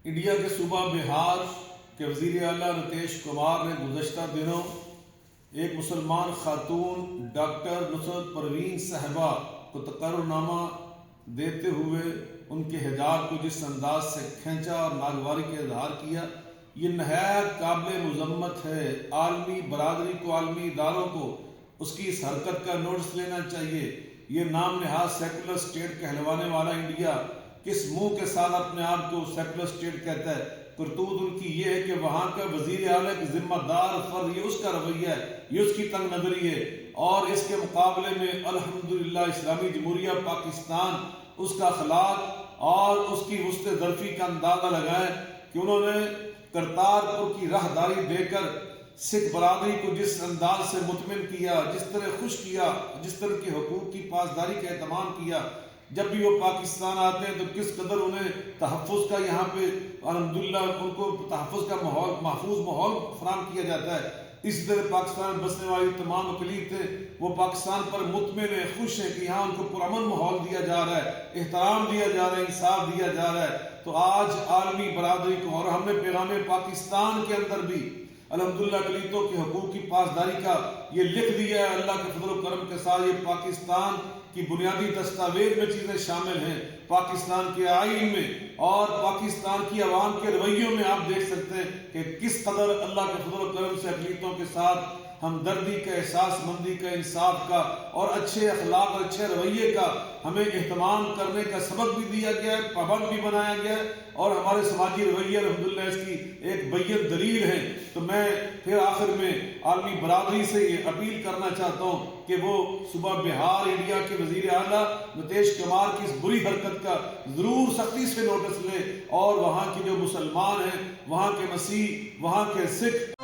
India کے صوبہ بہار کے وزیر اعلیٰ نتیش کمار نے گزشتہ دنوں ایک مسلمان خاتون ڈاکٹر نصرت پروین صاحبہ کو تقرر نامہ دیتے ہوئے ان کے حجاب کو جس انداز سے کھینچا اور ناگواری کا اظہار کیا، یہ نہایت قابل مذمت ہے۔ عالمی برادری کو، عالمی اداروں کو اس کی اس حرکت کا نوٹس لینا چاہیے۔ یہ نام نہاد سیکولر اسٹیٹ کہلوانے والا انڈیا کس منہ کے ساتھ اپنے آپ کو سیکولر اسٹیٹ کہتا ہے؟ کرتوت ان کی یہ ہے کہ وہاں کا وزیر اعلیٰ کی ذمہ دار فرد، یہ اس کا رویہ ہے، یہ اس کی تنگ نظری ہے، اور اس کے مقابلے میں الحمدللہ اسلامی جمہوریہ پاکستان اس کا اخلاق اور اس کی وسط ظرفی کا اندازہ لگائے کہ انہوں نے کرتارپور کی راہداری دے کر سکھ برادری کو جس انداز سے مطمئن کیا، جس طرح خوش کیا، جس طرح کے حقوق کی پاسداری کا اہتمام کیا۔ جب بھی وہ پاکستان آتے ہیں تو کس قدر انہیں تحفظ کا یہاں پہ الحمدللہ ان کو تحفظ کا محفوظ ماحول فراہم کیا جاتا ہے۔ اسی طرح پاکستان میں بسنے والی تمام اقلیت تھے، وہ پاکستان پر مطمئن ہیں، خوش ہیں کہ یہاں ان کو پرامن ماحول دیا جا رہا ہے، احترام دیا جا رہا ہے، انصاف دیا جا رہا ہے۔ تو آج عالمی برادری کو، اور ہم نے پیغام پاکستان کے اندر بھی الحمدللہ اقلیتوں کے حقوق کی پاسداری کا یہ لکھ دیا ہے۔ اللہ کے فضل و کرم کے ساتھ یہ پاکستان کی بنیادی دستاویز میں چیزیں شامل ہیں، پاکستان کے آئین میں اور پاکستان کی عوام کے رویوں میں۔ آپ دیکھ سکتے ہیں کہ کس قدر اللہ کے فضل و کرم سے اقلیتوں کے ساتھ ہمدردی کا، احساس مندی کا، انصاف کا اور اچھے اخلاق اور اچھے رویے کا ہمیں اہتمام کرنے کا سبق بھی دیا گیا ہے، پابند بھی بنایا گیا ہے، اور ہمارے سماجی رویے الحمدللہ اس کی ایک بین دلیل ہے۔ تو میں پھر آخر میں عالمی برادری سے یہ اپیل کرنا چاہتا ہوں کہ وہ صوبہ بہار انڈیا کے وزیر اعلیٰ نتیش کمار کی اس بری حرکت کا ضرور سختی سے نوٹس لیں، اور وہاں کے جو مسلمان ہیں، وہاں کے مسیح، وہاں کے سکھ